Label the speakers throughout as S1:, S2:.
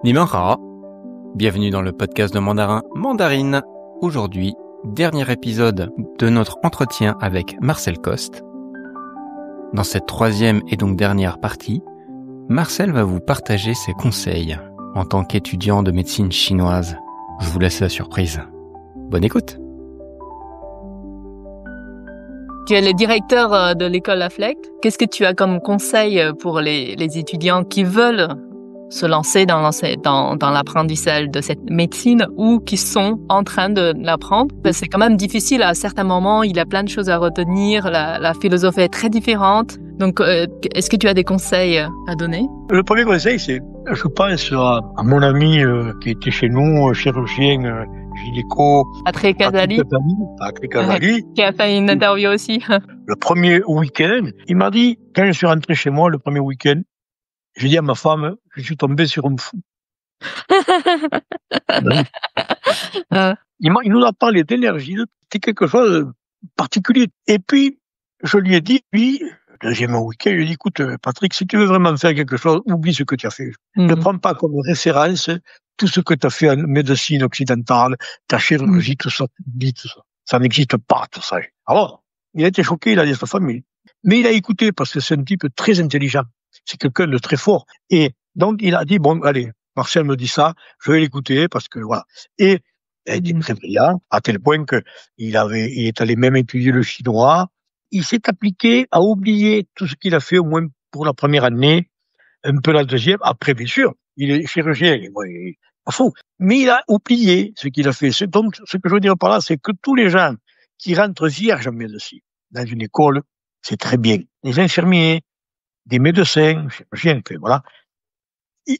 S1: Ni men hao. Bienvenue dans le podcast de Mandarin Mandarine. Aujourd'hui, dernier épisode de notre entretien avec Marcel Coste. Dans cette troisième et donc dernière partie, Marcel va vous partager ses conseils en tant qu'étudiant de médecine chinoise. Je vous laisse la surprise. Bonne écoute.
S2: Tu es le directeur de l'école Laflect. Qu'est-ce que tu as comme conseil pour les étudiants qui veulent se lancer dans l'apprentissage de cette médecine ou qui sont en train de l'apprendre? C'est quand même difficile à certains moments, il y a plein de choses à retenir, la philosophie est très différente. Donc, est-ce que tu as des conseils à donner?
S3: Le premier conseil, c'est, je pense à mon ami qui était chez nous, chirurgien, gynéco,
S2: Patrick Casali, qui a fait une interview aussi.
S3: Le premier week-end, il m'a dit, quand je suis rentré chez moi le premier week-end, j'ai dit à ma femme, je suis tombé sur un fou. Il nous a parlé d'énergie, c'était quelque chose de particulier. Et puis, je lui ai dit, le deuxième week-end, je lui ai dit, écoute, Patrick, si tu veux vraiment faire quelque chose, oublie ce que tu as fait. Ne prends pas comme référence tout ce que tu as fait en médecine occidentale, ta chirurgie, tout ça, oublie tout ça. Ça n'existe pas, tout ça. Alors, il a été choqué, il a dit à sa famille. Mais il a écouté parce que c'est un type très intelligent. C'est quelqu'un de très fort. Et donc, il a dit, bon, allez, Marcel me dit ça, je vais l'écouter parce que voilà. Et il était très brillant, à tel point que il est allé même étudier le chinois. Il s'est appliqué à oublier tout ce qu'il a fait, au moins pour la première année, un peu la deuxième. Après, bien sûr, il est chirurgien, il est pas fou. Mais il a oublié ce qu'il a fait. Donc, ce que je veux dire par là, c'est que tous les gens qui rentrent vierges en médecine dans une école, c'est très bien. Les infirmiers, des médecins, chirurgiens, voilà.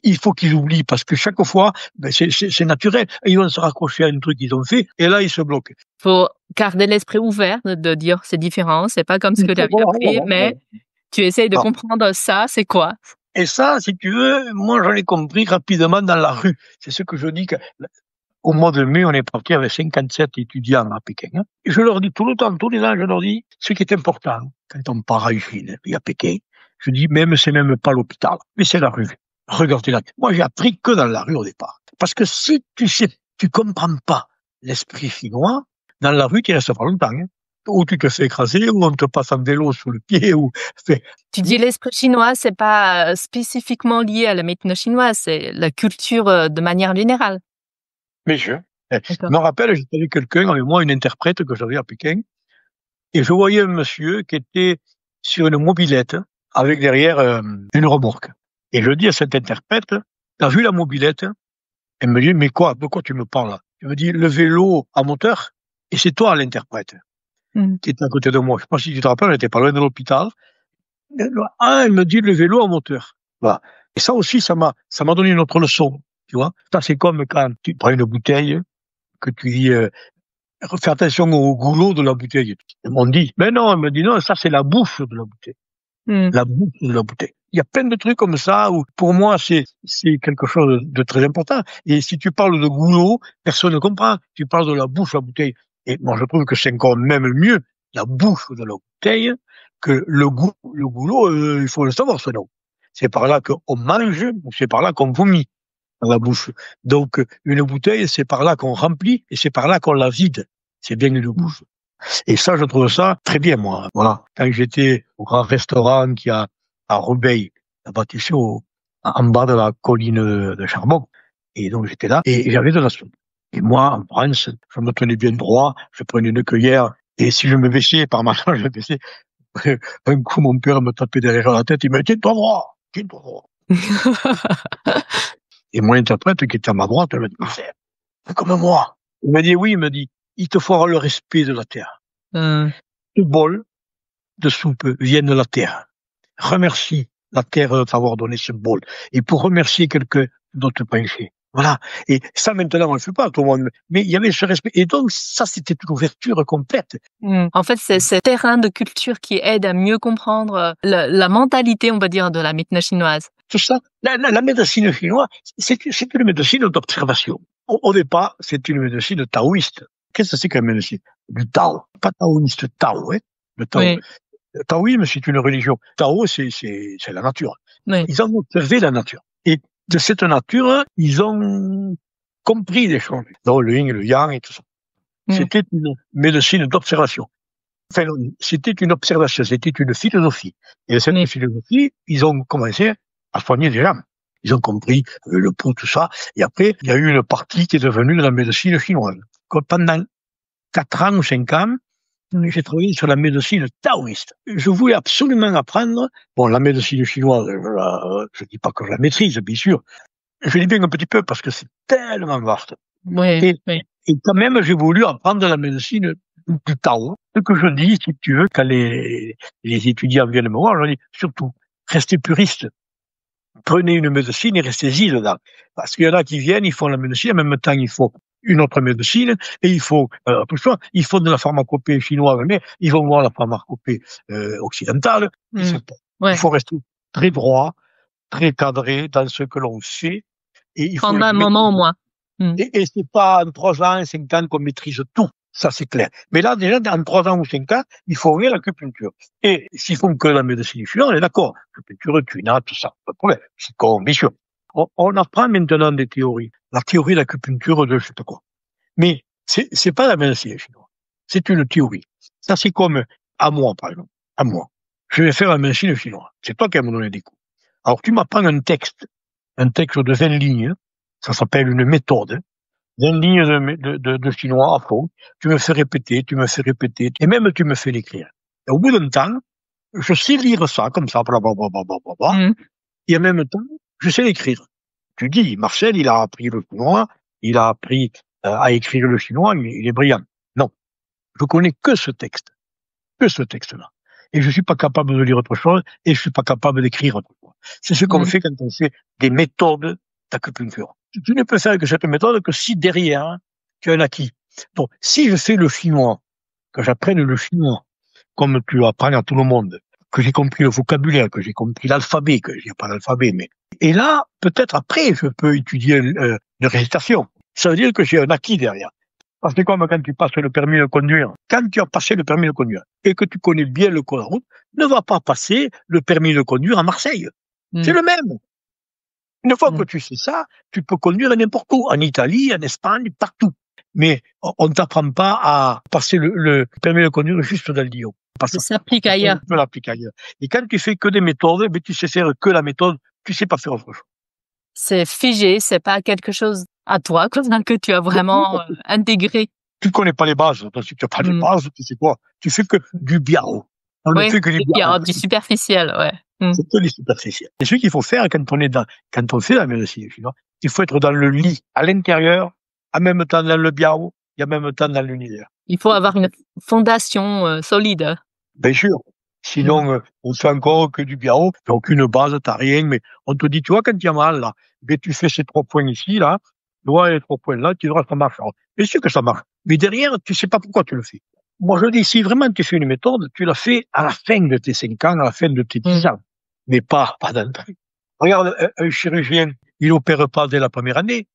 S3: Il faut qu'ils oublient parce que chaque fois, c'est naturel. Ils vont se raccrocher à un truc qu'ils ont fait et là, ils se bloquent.
S2: Faut garder l'esprit ouvert de dire c'est différent, c'est pas comme ce que tu avais appris, mais tu essayes de comprendre ça, c'est quoi?
S3: Et ça, si tu veux, moi, j'en ai compris rapidement dans la rue. C'est ce que je dis au mois de mai, on est parti avec 57 étudiants à Pékin. Hein. Et je leur dis tout le temps, tous les ans, je leur dis ce qui est important quand on part à Chine et à Pékin. Je dis c'est même pas l'hôpital, mais c'est la rue. Regardez là. Moi, j'ai appris que dans la rue au départ. Parce que si tu comprends pas l'esprit chinois, dans la rue, tu restes pas longtemps. Hein. Ou tu te fais écraser, ou on te passe en vélo sous le pied, ou...
S2: Tu dis l'esprit chinois, c'est pas spécifiquement lié à la médecine chinoise, c'est la culture de manière générale.
S3: Mais je me rappelle, j'étais avec quelqu'un, avec moi, une interprète que j'avais à Pékin, et je voyais un monsieur qui était sur une mobilette, avec derrière une remorque. Et je dis à cette interprète, t'as vu la mobilette? Elle me dit, mais quoi? De quoi tu me parles là? Elle me dit, le vélo à moteur, et c'est toi l'interprète, qui était à côté de moi. Je sais pas si tu te rappelles, elle était pas loin de l'hôpital. Elle me dit, le vélo à moteur. Voilà. Et ça aussi, ça m'a donné une autre leçon, tu vois. Ça, c'est comme quand tu prends une bouteille, que tu dis, fais attention au goulot de la bouteille. Ils m'ont dit, mais non, elle me dit, non, ça, c'est la bouche de la bouteille. La bouche de la bouteille. Il y a plein de trucs comme ça où, pour moi, c'est quelque chose de très important. Et si tu parles de goulot, personne ne comprend. Tu parles de la bouche de la bouteille. Et moi, je trouve que c'est encore même mieux la bouche de la bouteille que le goulot, il faut le savoir, ce nom. C'est par là qu'on mange, ou c'est par là qu'on vomit dans la bouche. Donc, une bouteille, c'est par là qu'on remplit et c'est par là qu'on la vide. C'est bien une bouche. Et ça, je trouve ça très bien, moi. Voilà. Quand j'étais au grand restaurant qui a à Roubaix, là-bas, tu sais, en bas de la colline de Charbon. Et donc, j'étais là et j'avais de la soupe. Et moi, en France, je me tenais bien droit, je prenais une cuillère et si je me baissais, par ma je me baissais, un coup, mon père me tapait derrière la tête, il me dit, tiens-toi droit, tiens-toi droit. Et mon interprète, qui était à ma droite, elle me dit, Marcel, fais comme moi. Il me dit, oui, il me dit, il te faut avoir le respect de la terre. Ce bol de soupe vient de la terre. Remercie la terre de t'avoir donné ce bol. Et pour remercier quelqu'un, tu dois te pencher. Voilà. Et ça, maintenant, on ne le fait pas, tout le monde. Mais il y avait ce respect. Et donc, ça, c'était une ouverture complète.
S2: En fait, c'est ce terrain de culture qui aide à mieux comprendre la mentalité, on va dire, de la médecine chinoise.
S3: Tout ça, la médecine chinoise, c'est une médecine d'observation. Au départ, c'est une médecine taoïste. Qu'est-ce que c'est que la médecine? Du Tao. Pas taoïste, Tao, hein. Le Tao. Oui. Le taoïsme, c'est une religion. Tao, c'est la nature. Oui. Ils ont observé la nature. Et de cette nature, ils ont compris des choses. Donc, le yin et le yang et tout ça. C'était une médecine d'observation. Enfin, c'était une observation, c'était une philosophie. Et cette philosophie, ils ont commencé à soigner des gens. Ils ont compris le pouls, tout ça. Et après, il y a eu une partie qui est devenue de la médecine chinoise. Pendant 4 ans ou 5 ans, j'ai travaillé sur la médecine taoïste. Je voulais absolument apprendre, la médecine chinoise, je dis pas que je la maîtrise, bien sûr. Je dis bien un petit peu parce que c'est tellement vaste. Et quand même, j'ai voulu apprendre la médecine du Tao. Ce que je dis, si tu veux, quand les étudiants viennent me voir, je dis surtout, restez puristes. Prenez une médecine et restez-y dedans. Parce qu'il y en a qui viennent, ils font la médecine, en même temps, il faut une autre médecine, et il faut, ils font de la pharmacopée chinoise, mais ils vont voir la pharmacopée occidentale. Il faut rester très droit, très cadré dans ce que l'on fait. Et il faut
S2: pendant un moment au moins.
S3: Et c'est pas en 3 ans, 5 ans qu'on maîtrise tout. Ça, c'est clair. Mais là, déjà, en 3 ans ou 5 ans, il faut ouvrir l'acupuncture. Et s'ils font que la médecine chinoise, on est d'accord. Acupuncture, tuina, tout ça. Pas de problème. C'est con, bien sûr. On apprend maintenant des théories. La théorie de l'acupuncture de je sais pas quoi. Mais c'est pas la médecine chinoise. C'est une théorie. Ça, c'est comme à moi, par exemple. À moi. Je vais faire la médecine chinoise. C'est toi qui vas me donner des cours. Alors, tu m'apprends un texte de 20 lignes. Ça s'appelle une méthode. 20 lignes de chinois à fond. Tu me fais répéter, et même tu me fais l'écrire. Et au bout d'un temps, je sais lire ça, comme ça, blablabla, et en même temps, je sais l'écrire. Tu dis, Marcel, il a appris le chinois, il a appris à écrire le chinois, il est brillant. Non. Je connais que ce texte-là. Et je suis pas capable de lire autre chose, et je suis pas capable d'écrire autre chose. C'est ce qu'on fait quand on fait des méthodes d'acupuncture. Tu ne peux faire que cette méthode que si derrière, tu as un acquis. Donc, si je fais le chinois, que j'apprenne le chinois, comme tu apprends à tout le monde, que j'ai compris le vocabulaire, que j'ai compris l'alphabet, que j'ai pas l'alphabet, mais, et là, peut-être après, je peux étudier une récitation. Ça veut dire que j'ai un acquis derrière. Parce que comme quand tu passes le permis de conduire, quand tu as passé le permis de conduire et que tu connais bien le code de route, ne va pas passer le permis de conduire à Marseille. C'est le même. Une fois que tu sais ça, tu peux conduire n'importe où, en Italie, en Espagne, partout. Mais on ne t'apprend pas à passer le permis de conduire juste dans le Lyon.
S2: Ça s'applique ailleurs.
S3: Tu peux l'appliquer ailleurs. Et quand tu fais que des méthodes, tu sais faire que la méthode, tu sais pas faire autre chose.
S2: C'est figé, c'est pas quelque chose à toi, que tu as vraiment intégré.
S3: Tu ne connais pas les bases. Si tu n'as pas les bases, tu sais quoi? Tu fais que du biao.
S2: On ne fait que du biao. Du superficiel, ouais.
S3: C'est que du superficiel. C'est ce qu'il faut faire quand on fait la médecine chinoise. Il faut être dans le lit, à l'intérieur, en même temps dans le biao, et en même temps dans l'univers.
S2: Il faut avoir une fondation solide.
S3: Bien sûr. Sinon, on fait encore que du biao, t'as aucune base, t'as rien, mais on te dit, tu vois, quand il y a mal, là, tu fais ces 3 points ici, là, tu vois, les 3 points là, tu verras, ça marche. Alors, bien sûr que ça marche. Mais derrière, tu sais pas pourquoi tu le fais. Moi, je dis, si vraiment tu fais une méthode, tu la fais à la fin de tes 5 ans, à la fin de tes 10 ans. Mais pas d'entrée. Regarde, un chirurgien, il opère pas dès la première année.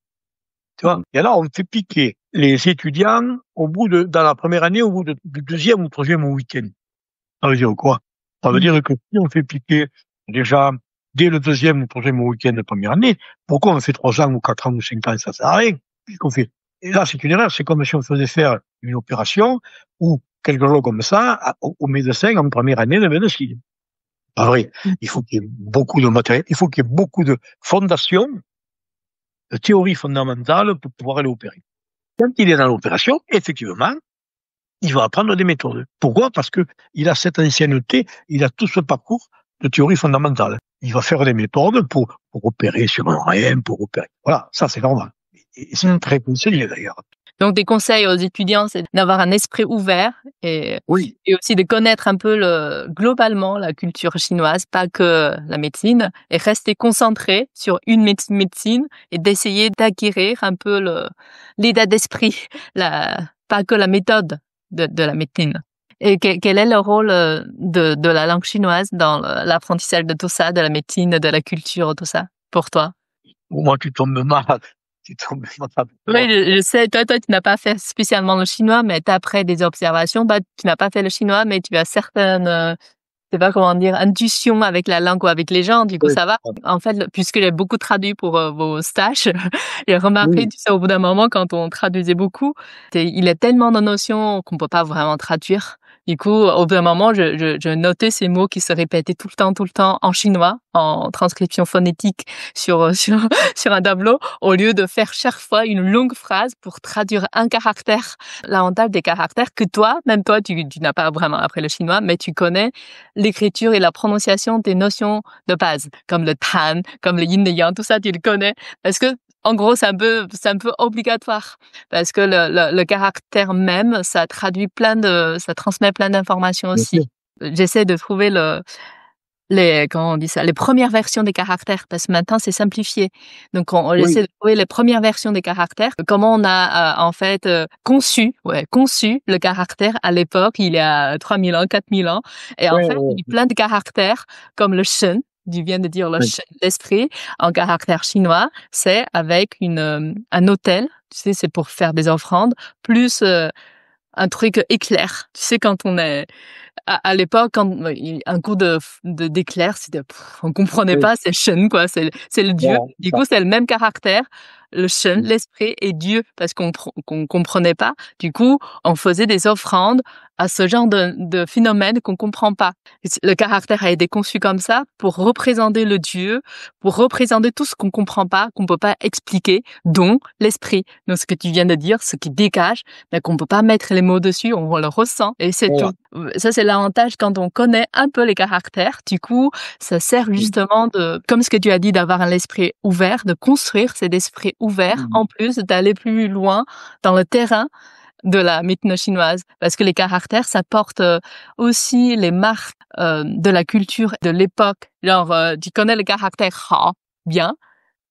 S3: Tu vois? Et là, on fait piquer les étudiants dans la première année, au bout du 2e ou 3e week-end. Ça veut dire quoi? Ça veut dire que si on fait piquer déjà dès le 2e ou 3e week-end de première année, pourquoi on fait 3 ans ou 4 ans ou 5 ans? Ça sert à rien. Puisqu'on fait. Et là, c'est une erreur. C'est comme si on faisait faire une opération ou quelque chose comme ça au médecin en première année de médecine. Pas vrai. Il faut qu'il y ait beaucoup de matériel. Il faut qu'il y ait beaucoup de fondations, de théories fondamentales pour pouvoir aller opérer. Quand il est dans l'opération, effectivement, il va apprendre des méthodes. Pourquoi? Parce que il a cette ancienneté, il a tout ce parcours de théorie fondamentale. Il va faire des méthodes pour opérer sur un rein, pour opérer. Voilà, ça c'est normal. Et c'est très conseillé d'ailleurs.
S2: Donc, des conseils aux étudiants, c'est d'avoir un esprit ouvert et aussi de connaître un peu globalement la culture chinoise, pas que la médecine, et rester concentré sur une médecine et d'essayer d'acquérir un peu l'état d'esprit, pas que la méthode de la médecine. Et quel est le rôle de la langue chinoise dans l'apprentissage de tout ça, de la médecine, de la culture, tout ça, pour toi?
S3: Pour moi, tu tombes malade.
S2: Oui, je sais, toi, tu n'as pas fait spécialement le chinois, mais d'après des observations, tu n'as pas fait le chinois, mais tu as certaines sais pas comment dire, intuition avec la langue ou avec les gens, du coup ça va. En fait, puisque j'ai beaucoup traduit pour vos stages, j'ai remarqué, tu sais, au bout d'un moment, quand on traduisait beaucoup, il y a tellement de notions qu'on peut pas vraiment traduire. Du coup, au bout d'un moment, je notais ces mots qui se répétaient tout le temps en chinois, en transcription phonétique sur un tableau, au lieu de faire chaque fois une longue phrase pour traduire un caractère. L'avantage des caractères que toi, même toi, tu n'as pas vraiment appris le chinois, mais tu connais l'écriture et la prononciation des notions de base, comme le tan, comme le yin et yang, tout ça, tu le connais. Parce que, en gros, c'est un peu obligatoire. Parce que le caractère même, ça transmet plein d'informations aussi. J'essaie de trouver les premières versions des caractères, parce que maintenant c'est simplifié. Donc on essaie de trouver les premières versions des caractères, comment on a en fait conçu le caractère à l'époque, il y a 3000 ans, 4000 ans, et en fait il y a plein de caractères comme le shen. Tu viens de dire l'esprit en caractère chinois, c'est avec un autel, tu sais, c'est pour faire des offrandes, plus un truc éclair. Tu sais, quand on est à l'époque, quand un cours d'éclair, on comprenait pas, c'est Shen, quoi, c'est le dieu. Du coup, c'est le même caractère, le Shen, l'esprit et Dieu, parce qu'on comprenait pas. Du coup, on faisait des offrandes à ce genre de phénomène qu'on comprend pas. Le caractère a été conçu comme ça pour représenter le Dieu, pour représenter tout ce qu'on comprend pas, qu'on peut pas expliquer, dont l'esprit. Donc, ce que tu viens de dire, ce qui dégage, mais qu'on peut pas mettre les mots dessus, on le ressent, et c'est tout. Ça, c'est l'avantage quand on connaît un peu les caractères. Du coup, ça sert justement comme ce que tu as dit, d'avoir un esprit ouvert, de construire cet esprit ouvert, en plus d'aller plus loin dans le terrain de la mythologie chinoise, parce que les caractères, ça porte aussi les marques de la culture de l'époque. Genre, tu connais le caractère Ha, bien.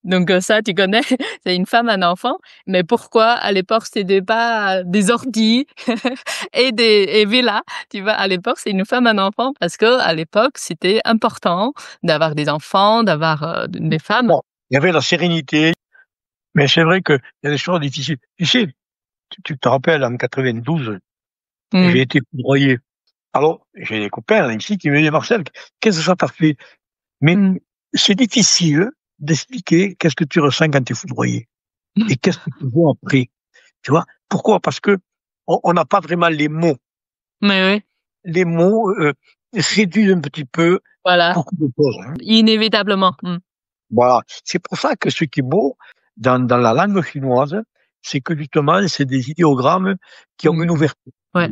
S2: Donc ça, tu connais, c'est une femme, un enfant. Mais pourquoi à l'époque c'était pas des ordi et villas, tu vois? À l'époque, c'est une femme, un enfant, parce que à l'époque c'était important d'avoir des enfants, d'avoir des femmes.
S3: Bon, il y avait la sérénité, mais c'est vrai que il y a des choses difficiles. Tu sais, tu te rappelles, en 92, j'ai été foudroyé. Alors, j'ai des copains ici qui me disent, Marcel, qu'est-ce que ça t'a fait? Mais c'est difficile d'expliquer qu'est-ce que tu ressens quand tu es foudroyé. Et qu'est-ce que tu vois après. Tu vois? Pourquoi? Parce que on n'a pas vraiment les mots.
S2: Mais oui.
S3: Les mots réduisent un petit peu beaucoup de choses. Hein.
S2: Inévitablement.
S3: Voilà. C'est pour ça que ce qui est beau dans la langue chinoise, c'est que justement, c'est des idéogrammes qui ont une ouverture.
S2: Ouais.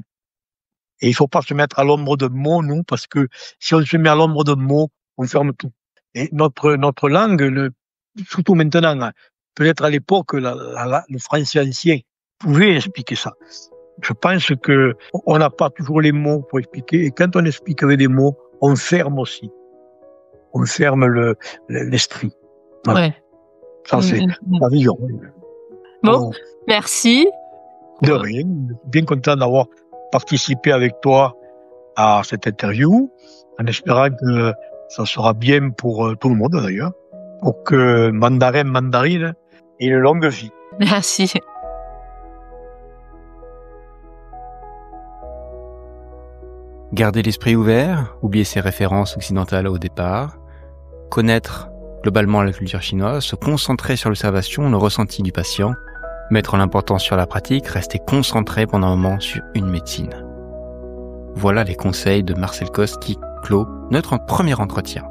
S3: Et il faut pas se mettre à l'ombre de mots, nous, parce que si on se met à l'ombre de mots, on ferme tout. Et notre langue, surtout maintenant, peut-être à l'époque, le français ancien pouvait expliquer ça. Je pense que on n'a pas toujours les mots pour expliquer. Et quand on explique avec des mots, on ferme aussi. On ferme l'esprit. Voilà.
S2: Ouais.
S3: Ça, c'est la vision.
S2: Bon, alors, merci.
S3: De rien. Bien content d'avoir participé avec toi à cette interview, en espérant que ça sera bien pour tout le monde d'ailleurs, pour que mandarine ait une longue vie.
S2: Merci.
S1: Garder l'esprit ouvert, oublier ses références occidentales au départ, connaître globalement la culture chinoise, se concentrer sur l'observation, le ressenti du patient, mettre l'importance sur la pratique, rester concentré pendant un moment sur une médecine. Voilà les conseils de Marcel Coste qui clôt notre premier entretien.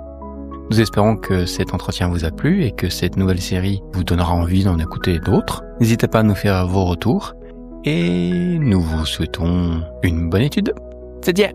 S1: Nous espérons que cet entretien vous a plu et que cette nouvelle série vous donnera envie d'en écouter d'autres. N'hésitez pas à nous faire vos retours et nous vous souhaitons une bonne étude. C'est bien.